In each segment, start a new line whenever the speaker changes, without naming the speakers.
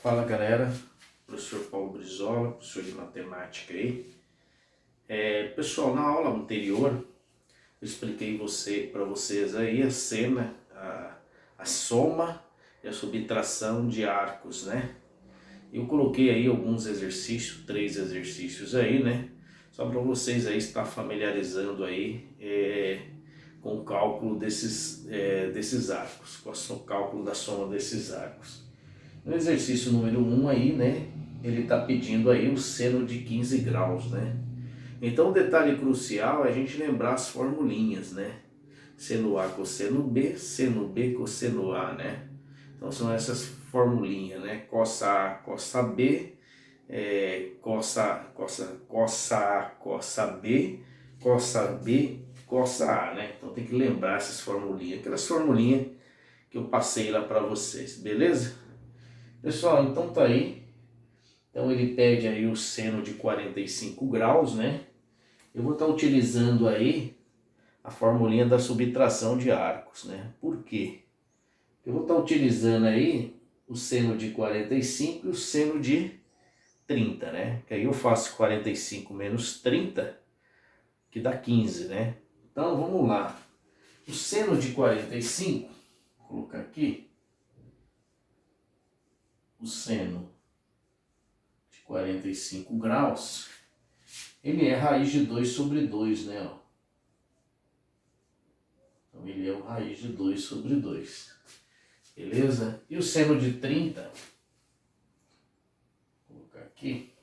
Fala galera, professor Paulo Brizola, professor de matemática aí. Pessoal, na aula anterior eu expliquei para vocês aí a sena, a soma e a subtração de arcos, né? Eu coloquei aí alguns exercícios, 3 exercícios aí, né? Só para vocês aí estar familiarizando aí com o cálculo desses arcos, com o cálculo da soma desses arcos. No exercício número 1 aí, né, ele está pedindo aí o seno de 15 graus, né? Então o detalhe crucial é a gente lembrar as formulinhas, né? Seno A cosseno B cosseno A, né? Então são essas formulinhas, né? Cossa A, cossa B, cossa A, cossa B, cossa A, né? Então tem que lembrar essas formulinhas, aquelas formulinhas que eu passei lá para vocês, beleza? Pessoal, então tá aí. Então ele pede aí o seno de 45 graus, né? Eu vou estar utilizando aí a formulinha da subtração de arcos, né? Por quê? Eu vou estar utilizando aí o seno de 45 e o seno de 30, né? Que aí eu faço 45 menos 30, que dá 15, né? Então vamos lá. O seno de 45, vou colocar aqui. O seno 45 graus, ele é raiz de 2 sobre 2, né? Ó. Então ele é o raiz de 2 sobre 2. Beleza? E o seno de 30, vou colocar aqui.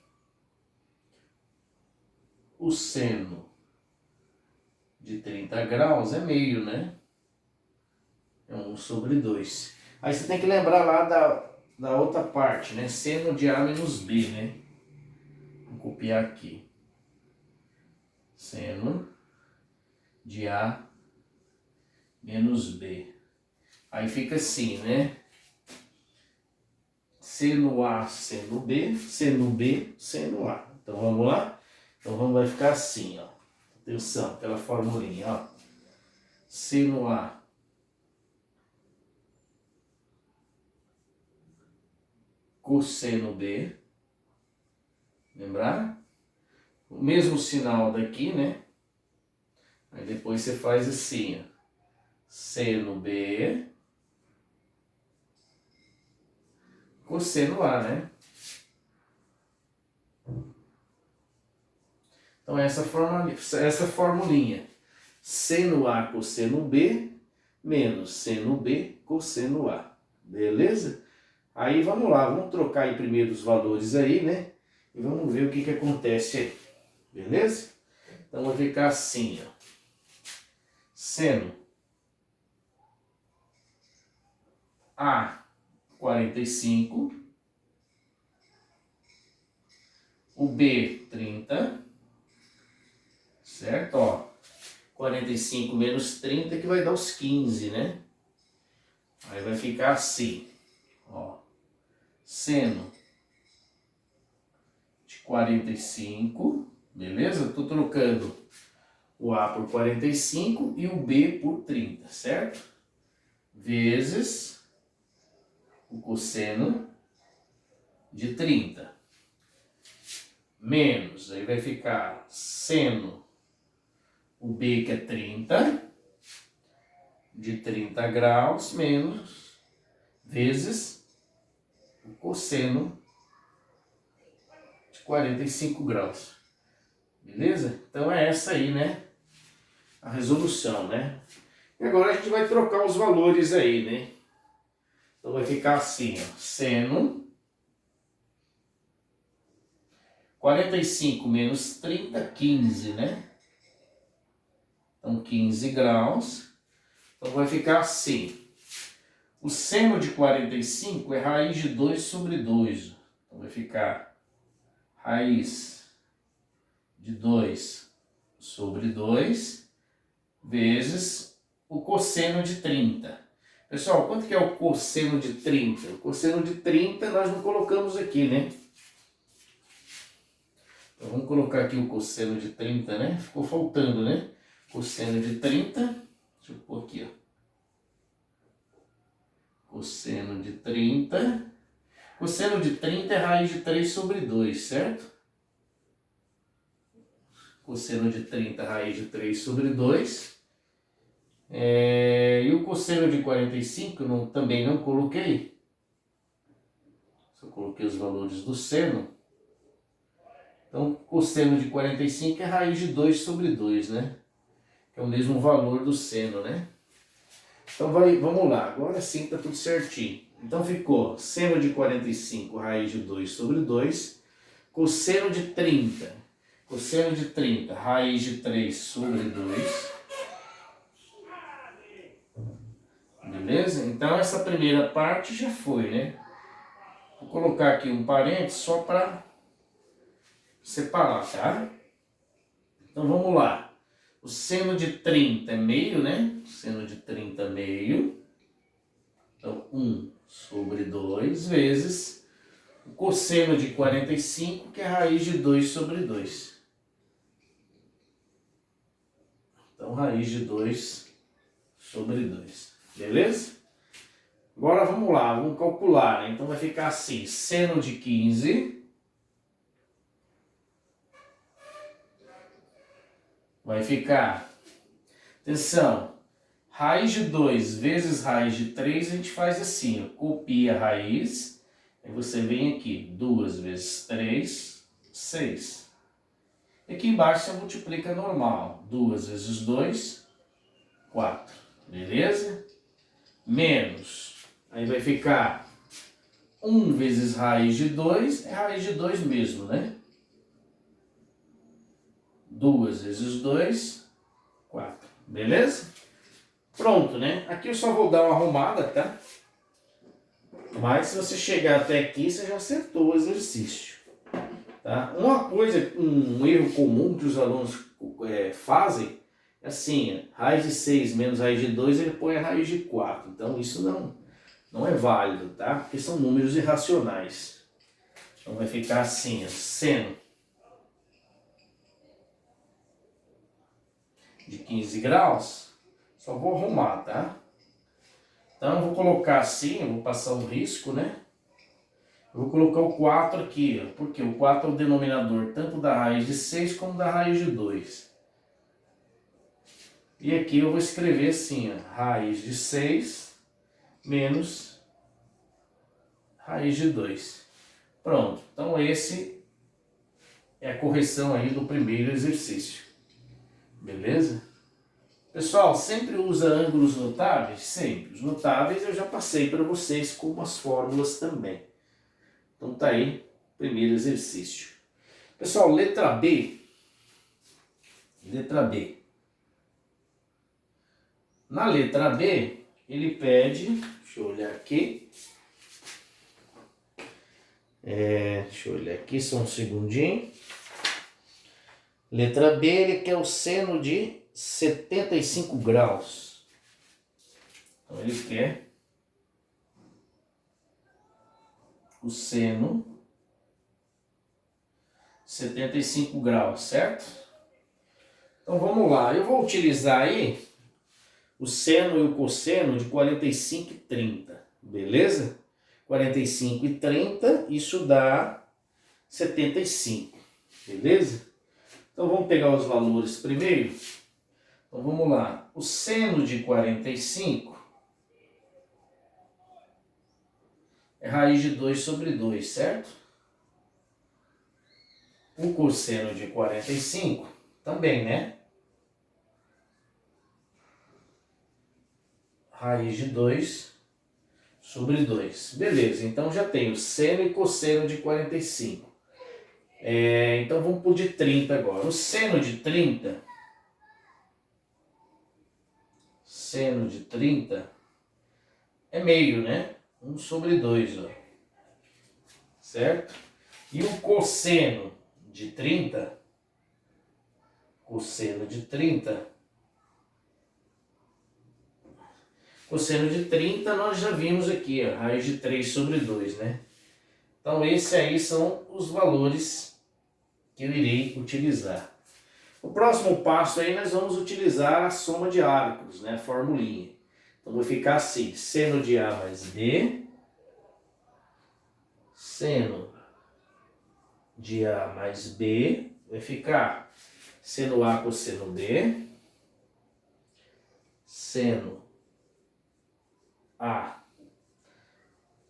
O seno de 30 graus é meio, né? É 1 sobre 2. Aí você tem que lembrar lá da outra parte, né? Seno de A menos B, né? Vou copiar aqui. Seno de A menos B. Aí fica assim, né? Seno A, seno B, seno B, seno A. Então vamos lá? Então vai ficar assim, ó. Atenção, aquela formulinha, ó. Seno A cosseno B. Lembrar? O mesmo sinal daqui, né? Aí depois você faz assim, ó. Seno B cosseno A, né? Então essa formulinha. Seno A cosseno B menos seno B cosseno A. Beleza? Aí vamos lá, vamos trocar aí primeiro os valores aí, né? E vamos ver o que acontece aí. Beleza? Então vai ficar assim, ó. Seno A 45, o B 30, certo? Ó, 45 menos 30 que vai dar os 15, né? Aí vai ficar assim, ó. Seno de 45, beleza? Estou trocando o A por 45 e o B por 30, certo? Vezes o cosseno de 30. Menos, aí vai ficar seno, o B que é 30, de 30 graus, menos, vezes o cosseno de 45 graus. Beleza? Então é essa aí, né? A resolução, né? E agora a gente vai trocar os valores aí, né? Então vai ficar assim, ó. Seno 45 menos 30, 15, né? Então 15 graus. Então vai ficar assim. O seno de 45 é raiz de 2 sobre 2. Então vai ficar raiz de 2 sobre 2 vezes o cosseno de 30. Pessoal, quanto que é o cosseno de 30? O cosseno de 30 nós não colocamos aqui, né? Então vamos colocar aqui o cosseno de 30, né? Ficou faltando, né? Cosseno de 30. Deixa eu pôr aqui, ó. Cosseno de 30. Cosseno de 30 é raiz de 3 sobre 2, certo? Cosseno de 30 é raiz de 3 sobre 2. E o cosseno de 45 também não coloquei. Só coloquei os valores do seno. Então, cosseno de 45 é raiz de 2 sobre 2, né? Que é o mesmo valor do seno, né? Então, vamos lá. Agora sim tá tudo certinho. Então, ficou seno de 45, raiz de 2 sobre 2. Cosseno de 30. Cosseno de 30, raiz de 3 sobre 2. Beleza? Então, essa primeira parte já foi, né? Vou colocar aqui um parênteses só para separar, tá? Então, vamos lá. O seno de 30 é meio, né? O seno de 30 é meio. Então, 1 sobre 2 vezes o cosseno de 45, que é raiz de 2 sobre 2. Então, raiz de 2 sobre 2. Beleza? Agora vamos lá, vamos calcular, né? Então vai ficar assim, seno de 15 vai ficar, atenção, raiz de 2 vezes raiz de 3, a gente faz assim, ó, copia a raiz, aí você vem aqui, 2 vezes 3, 6. E aqui embaixo você multiplica normal, 2 vezes 2, 4, beleza? Menos, aí vai ficar 1 vezes raiz de 2, é raiz de 2 mesmo, né? 2 vezes 2, 4, beleza? Pronto, né? Aqui eu só vou dar uma arrumada, tá? Mas se você chegar até aqui, você já acertou o exercício, tá? Uma coisa, um erro comum que os alunos fazem, é assim, raiz de 6 menos raiz de 2, ele põe a raiz de 4. Então isso não é válido, tá? Porque são números irracionais. Então vai ficar assim, ó, seno de 15 graus, só vou arrumar, tá? Então eu vou colocar assim, eu vou passar um risco, né? Eu vou colocar o 4 aqui, ó, porque o 4 é o denominador tanto da raiz de 6 como da raiz de 2. E aqui eu vou escrever assim, ó, raiz de 6 menos raiz de 2. Pronto, então esse é a correção aí do primeiro exercício. Beleza? Pessoal, sempre usa ângulos notáveis? Sempre. Os notáveis eu já passei para vocês com as fórmulas também. Então tá aí, primeiro exercício. Pessoal, letra B. Letra B. Na letra B, ele pede, deixa eu olhar aqui. Deixa eu olhar aqui, só um segundinho. Letra B, ele quer o seno de 75 graus. Então ele quer o seno 75 graus, certo? Então vamos lá, eu vou utilizar aí o seno e o cosseno de 45 e 30, beleza? 45 e 30, isso dá 75, beleza? Então vamos pegar os valores primeiro. Então vamos lá, o seno de 45 é raiz de 2 sobre 2, certo? O cosseno de 45 também, né? Raiz de 2 sobre 2. Beleza, então já tenho seno e cosseno de 45. Então vamos por de 30 agora. O seno de 30 é meio, né? 1 sobre 2, ó. Certo? E o cosseno de 30, cosseno de 30 nós já vimos aqui, ó, raiz de 3 sobre 2, né? Então esses aí são os valores que eu irei utilizar. O próximo passo aí nós vamos utilizar a soma de árcos, né? A formulinha. Então vai ficar assim, seno de A mais B, seno de A mais B vai ficar seno A cosseno B, seno A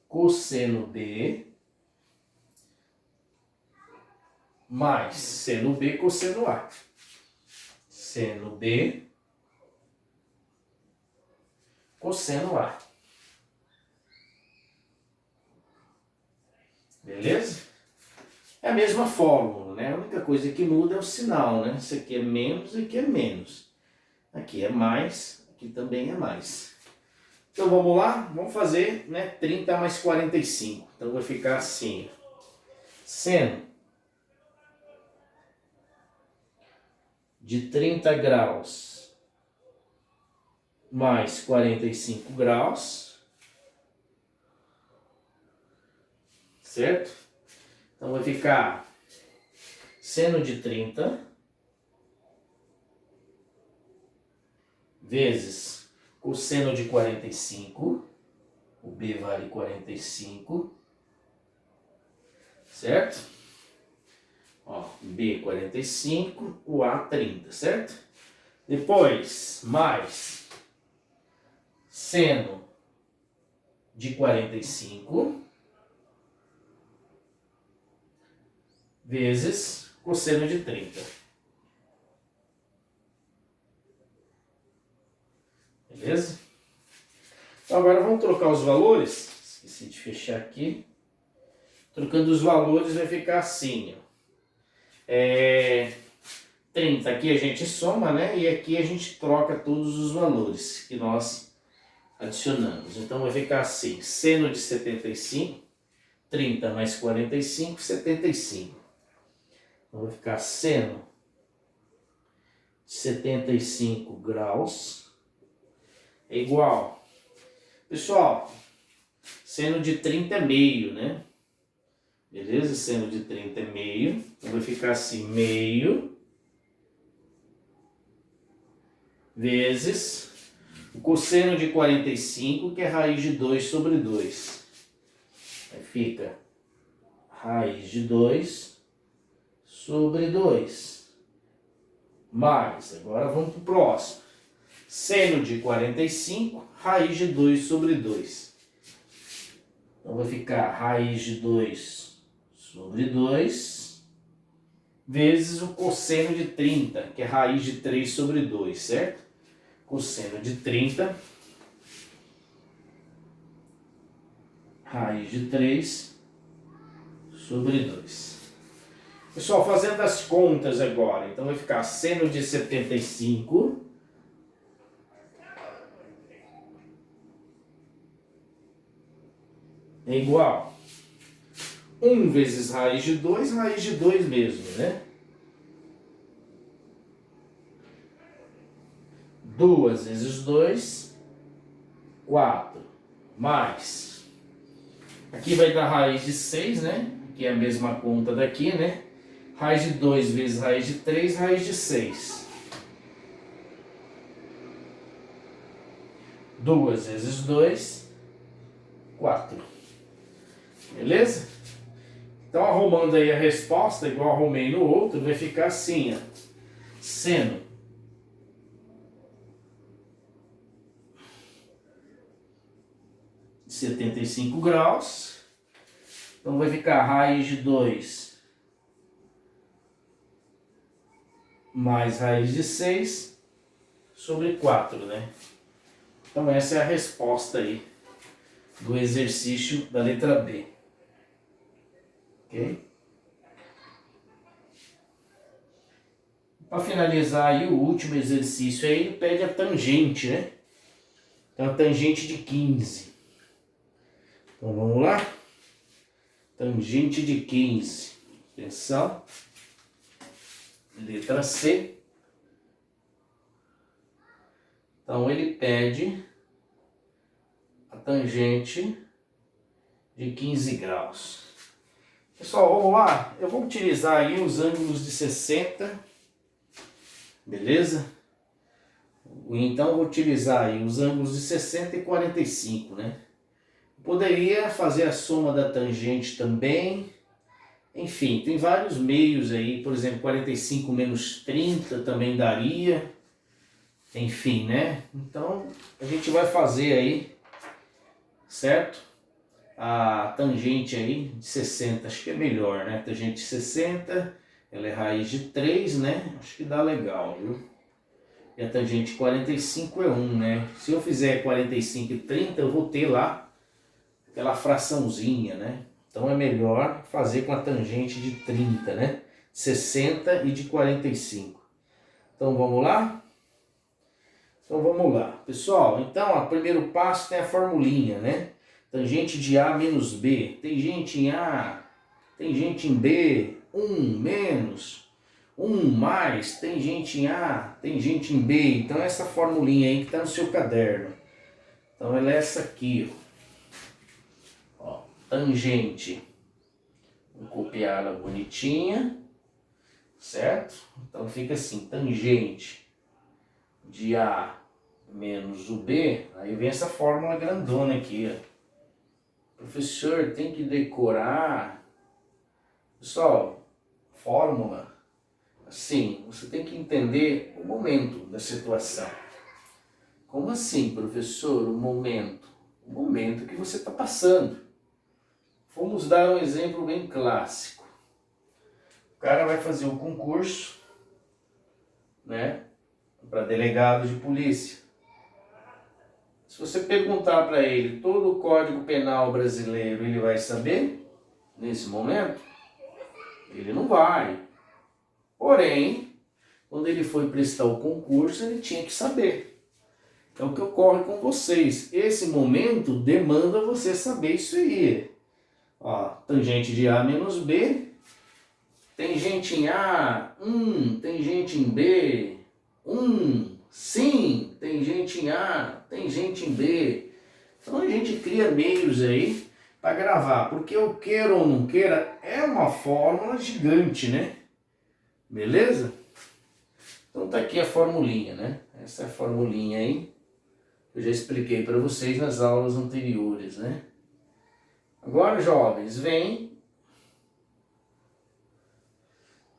cosseno B, mais seno B cosseno A. Seno B cosseno A. Beleza? É a mesma fórmula, né? A única coisa que muda é o sinal, né? Isso aqui é menos, aqui é menos. Aqui é mais, aqui também é mais. Então vamos lá? Vamos fazer, né? 30 mais 45. Então vai ficar assim. Seno de 30 graus mais 45 graus. Certo? Então vai ficar seno de 30 vezes cosseno de 45, o B vale 45, certo? Ó, B 45, o A 30, certo? Depois, mais seno de 45 vezes cosseno de 30. Beleza? Então agora vamos trocar os valores. Esqueci de fechar aqui. Trocando os valores vai ficar assim, ó. 30 aqui a gente soma, né? E aqui a gente troca todos os valores que nós adicionamos. Então vai ficar assim, seno de 75, 30 mais 45, 75. Então vai ficar seno de 75 graus é igual. Pessoal, seno de 30 é meio, né? Beleza? Seno de 30 é meio. Então vai ficar assim, meio vezes o cosseno de 45, que é raiz de 2 sobre 2. Aí fica raiz de 2 sobre 2. Mais, agora vamos para o próximo. Seno de 45, raiz de 2 sobre 2. Então vai ficar raiz de 2 sobre 2 vezes o cosseno de 30, que é raiz de 3 sobre 2, certo? Cosseno de 30, raiz de 3 sobre 2. Pessoal, fazendo as contas agora, então vai ficar seno de 75 é igual 1 vezes raiz de 2 mesmo, né? 2 vezes 2, 4, mais. Aqui vai dar raiz de 6, né? Que é a mesma conta daqui, né? Raiz de 2 vezes raiz de 3, raiz de 6. 2 vezes 2, 4. Beleza? Então, arrumando aí a resposta, igual arrumei no outro, vai ficar assim, ó. Seno de 75 graus. Então, vai ficar raiz de 2 mais raiz de 6 sobre 4, né? Então, essa é a resposta aí do exercício da letra B. Ok? Para finalizar aí o último exercício aí, ele pede a tangente, né? Então, a tangente de 15. Então, vamos lá? Tangente de 15. Atenção. Letra C. Então, ele pede a tangente de 15 graus. Pessoal, vamos lá? Eu vou utilizar aí os ângulos de 60, beleza? Então, eu vou utilizar aí os ângulos de 60 e 45, né? Poderia fazer a soma da tangente também. Enfim, tem vários meios aí. Por exemplo, 45 menos 30 também daria. Enfim, né? Então, a gente vai fazer aí, certo? A tangente aí de 60, acho que é melhor, né? Tangente de 60, ela é raiz de 3, né? Acho que dá legal, viu? E a tangente 45 é 1, né? Se eu fizer 45 e 30, eu vou ter lá aquela fraçãozinha, né? Então é melhor fazer com a tangente de 30, né? 60 e de 45. Então vamos lá? Então vamos lá. Pessoal, então, o primeiro passo tem a formulinha, né? Tangente de A menos B. Tangente em A, tangente em B, 1 menos, 1 mais, tangente em A, tangente em B. Então essa formulinha aí que está no seu caderno. Então ela é essa aqui, ó. Tangente. Vou copiar ela bonitinha, certo? Então fica assim, tangente de A menos o B, aí vem essa fórmula grandona aqui, ó. Professor, tem que decorar. Pessoal, fórmula, assim, você tem que entender o momento da situação. Como assim, professor, o momento? O momento que você está passando. Vamos dar um exemplo bem clássico. O cara vai fazer um concurso, né, para delegado de polícia. Se você perguntar para ele todo o Código Penal brasileiro, ele vai saber? Nesse momento? Ele não vai. Porém, quando ele foi prestar o concurso, ele tinha que saber. É o que ocorre com vocês. Esse momento demanda você saber isso aí. Ó, tangente de A menos B. Tangente em A, 1. Tangente em B, 1. Sim, tangente em A, tangente em B. Então a gente cria meios aí para gravar. Porque eu queira ou não queira, é uma fórmula gigante, né? Beleza? Então tá aqui a formulinha, né? Essa é a formulinha aí. Eu já expliquei para vocês nas aulas anteriores, né? Agora, jovens, vem,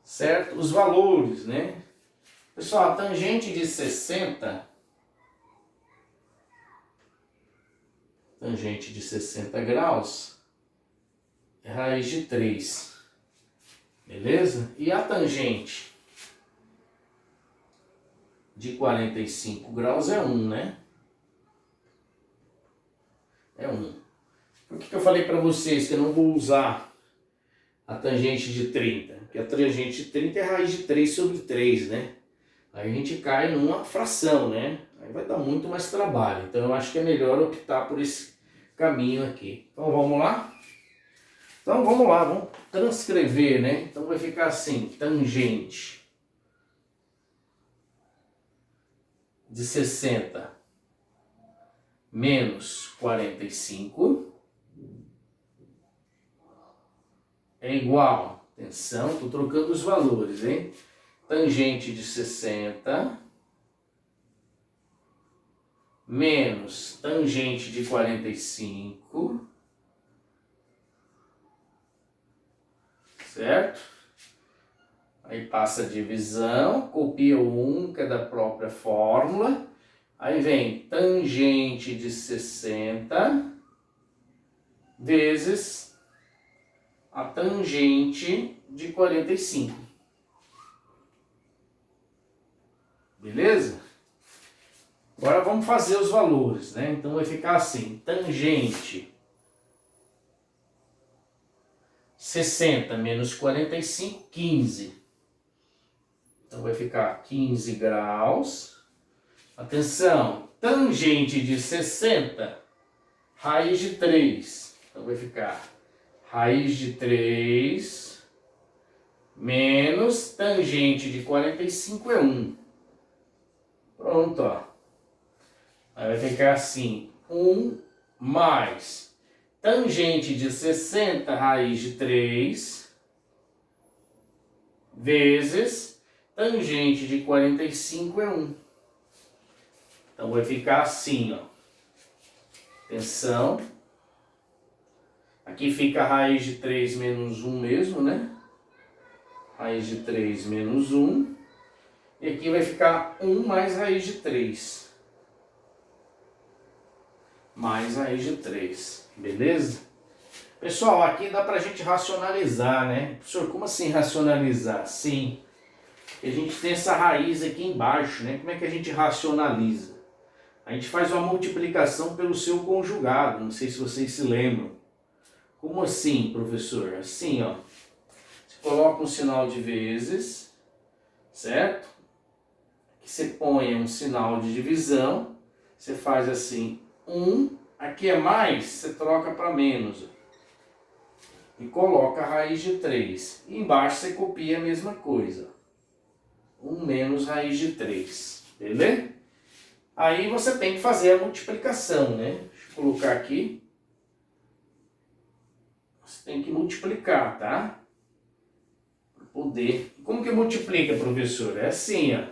certo? Os valores, né? Pessoal, a tangente de 60, tangente de 60 graus, é raiz de 3, beleza? E a tangente de 45 graus é 1, né? É 1. Por que eu falei para vocês que eu não vou usar a tangente de 30? Porque a tangente de 30 é raiz de 3 sobre 3, né? Aí a gente cai numa fração, né? Aí vai dar muito mais trabalho. Então eu acho que é melhor optar por esse caminho aqui. Então vamos lá? Então vamos lá, vamos transcrever, né? Então vai ficar assim, tangente de 60 menos 45 é igual, atenção, estou trocando os valores, hein? Tangente de 60 menos tangente de 45, certo? Aí passa a divisão, copia o 1, que é da própria fórmula. Aí vem tangente de 60 vezes a tangente de 45. Beleza? Agora vamos fazer os valores, né? Então vai ficar assim, tangente 60 menos 45, 15. Então vai ficar 15 graus. Atenção, tangente de 60, raiz de 3. Então vai ficar raiz de 3 menos tangente de 45 é 1. Pronto, ó. Aí vai ficar assim, 1 mais tangente de 60, raiz de 3, vezes tangente de 45 é 1. Então vai ficar assim, ó. Atenção. Aqui fica a raiz de 3 menos 1 mesmo, né? Raiz de 3 menos 1. E aqui vai ficar 1 mais raiz de 3. Mais raiz de 3. Beleza? Pessoal, aqui dá pra gente racionalizar, né? Professor, como assim racionalizar? Sim. A gente tem essa raiz aqui embaixo, né? Como é que a gente racionaliza? A gente faz uma multiplicação pelo seu conjugado. Não sei se vocês se lembram. Como assim, professor? Assim, ó. Você coloca um sinal de vezes, certo? Aqui você põe um sinal de divisão. Você faz assim, 1. Aqui é mais, você troca para menos. E coloca a raiz de 3. E embaixo você copia a mesma coisa. 1 menos raiz de 3. Beleza? Aí você tem que fazer a multiplicação, né? Deixa eu colocar aqui. Você tem que multiplicar, tá? Para poder. Como que multiplica, professor? É assim, ó.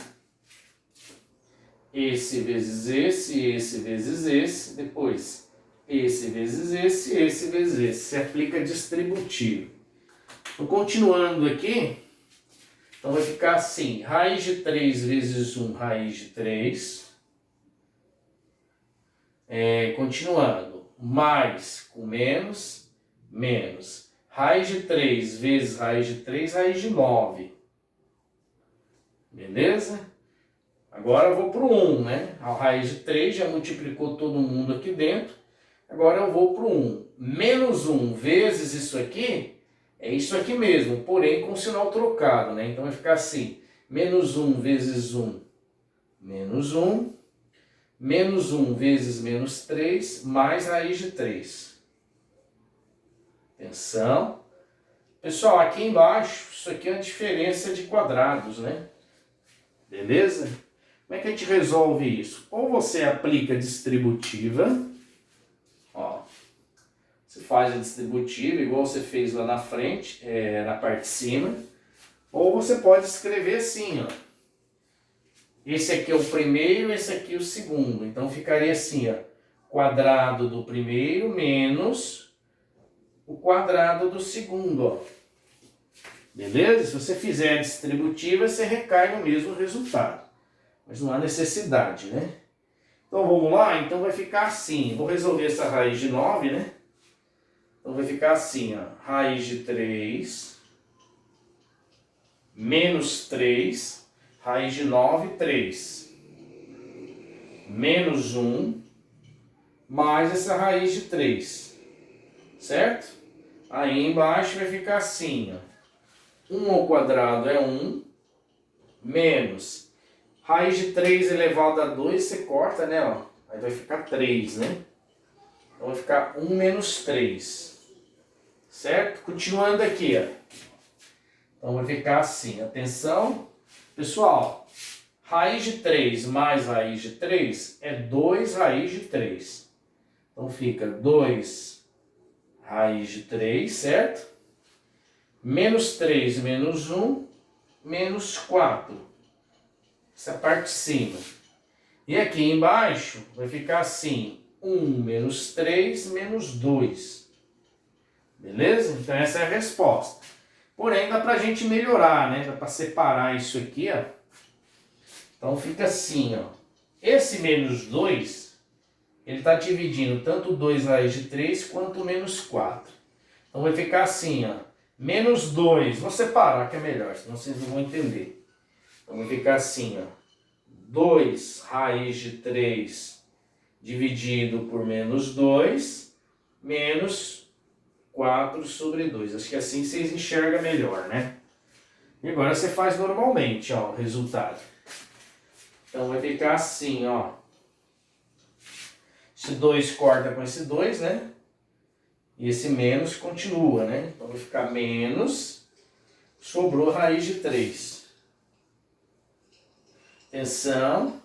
Esse vezes esse vezes esse. Depois, esse vezes esse vezes esse. Você aplica distributivo. Então, continuando aqui. Então vai ficar assim. Raiz de 3 vezes 1, raiz de 3. Continuando, mais com menos, menos. Raiz de 3 vezes raiz de 3, raiz de 9. Beleza? Agora eu vou para o 1, né? A raiz de 3 já multiplicou todo mundo aqui dentro. Agora eu vou para o 1. Menos 1 vezes isso aqui, é isso aqui mesmo, porém com sinal trocado, né? Então vai ficar assim, menos 1 vezes 1, menos 1. Menos 1 vezes menos 3, mais raiz de 3. Atenção. Pessoal, aqui embaixo, isso aqui é a diferença de quadrados, né? Beleza? Como é que a gente resolve isso? Ou você aplica a distributiva, ó. Você faz a distributiva, igual você fez lá na frente, na parte de cima. Ou você pode escrever assim, ó. Esse aqui é o primeiro, esse aqui é o segundo. Então ficaria assim, ó. Quadrado do primeiro menos o quadrado do segundo, ó. Beleza? Se você fizer a distributiva, você recai no mesmo resultado. Mas não há necessidade, né? Então vamos lá? Então vai ficar assim. Vou resolver essa raiz de 9, né? Então vai ficar assim, ó. Raiz de 3 menos 3. Raiz de 9, 3. Menos 1, mais essa raiz de 3. Certo? Aí embaixo vai ficar assim, ó. 1 ao quadrado é 1, menos. Raiz de 3 elevado a 2, você corta, né? Ó. Aí vai ficar 3, né? Então vai ficar 1 menos 3. Certo? Continuando aqui, ó. Então vai ficar assim, atenção. Pessoal, raiz de 3 mais raiz de 3 é 2 raiz de 3. Então fica 2 raiz de 3, certo? Menos 3 menos 1, menos 4. Essa parte de cima. E aqui embaixo vai ficar assim, 1 menos 3 menos 2. Beleza? Então essa é a resposta. Porém, dá pra gente melhorar, né? Dá pra separar isso aqui, ó. Então fica assim, ó. Esse menos 2, ele tá dividindo tanto 2 raiz de 3 quanto menos 4. Então vai ficar assim, ó. Menos 2, vou separar que é melhor, senão vocês não vão entender. Então vai ficar assim, ó. 2 raiz de 3 dividido por menos 2, menos 4 sobre 2. Acho que assim vocês enxergam melhor, né? E agora você faz normalmente, ó, o resultado. Então vai ficar assim, ó. Esse 2 corta com esse 2, né? E esse menos continua, né? Então vai ficar menos, sobrou raiz de 3. Atenção.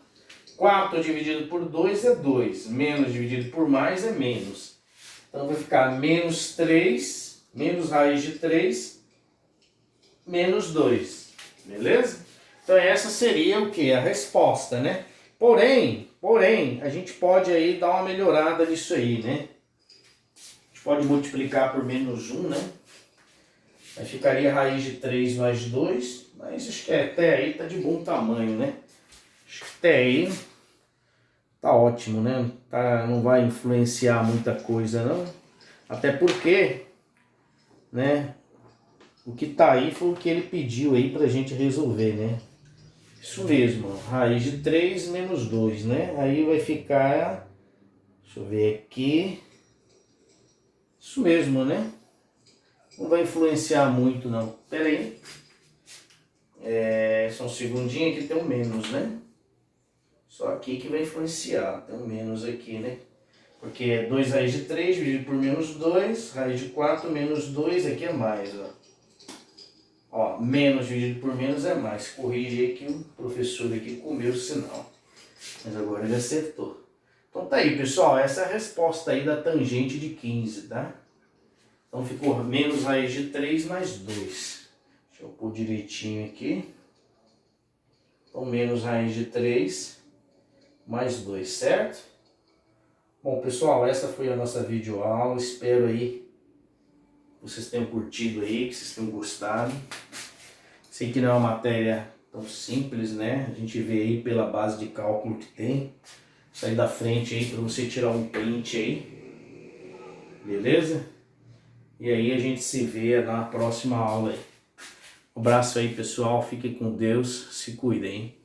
4 dividido por 2 é 2. Menos dividido por mais é menos. Então vai ficar menos 3, menos raiz de 3, menos 2. Beleza? Então essa seria o que? A resposta, né? Porém, a gente pode aí dar uma melhorada nisso aí, né? A gente pode multiplicar por menos 1, né? Aí ficaria raiz de 3 mais 2, mas acho que até aí tá de bom tamanho, né? Acho que até aí tá ótimo, né? Não vai influenciar muita coisa, não. Até porque, né? O que tá aí foi o que ele pediu aí pra gente resolver, né? Isso mesmo, ó, raiz de 3 menos 2, né? Aí vai ficar, deixa eu ver aqui, isso mesmo, né? Não vai influenciar muito, não. Pera aí. Só um segundinho, aqui tem um menos, né? Só aqui que vai influenciar. Tem um menos aqui, né? Porque é 2 raiz de 3 dividido por menos 2, raiz de 4 menos 2, aqui é mais, ó. Ó, menos dividido por menos é mais. Corrige aí que o professor aqui comeu o sinal. Mas agora ele acertou. Então tá aí, pessoal. Essa é a resposta aí da tangente de 15, tá? Então ficou menos raiz de 3 mais 2. Deixa eu pôr direitinho aqui. Então menos raiz de 3 mais 2, certo? Bom, pessoal, essa foi a nossa videoaula. Espero aí que vocês tenham curtido aí, que vocês tenham gostado. Sei que não é uma matéria tão simples, né? A gente vê aí pela base de cálculo que tem. Sair da frente aí para você tirar um print aí. Beleza? E aí a gente se vê na próxima aula aí. Um abraço aí, pessoal. Fiquem com Deus. Se cuidem, hein?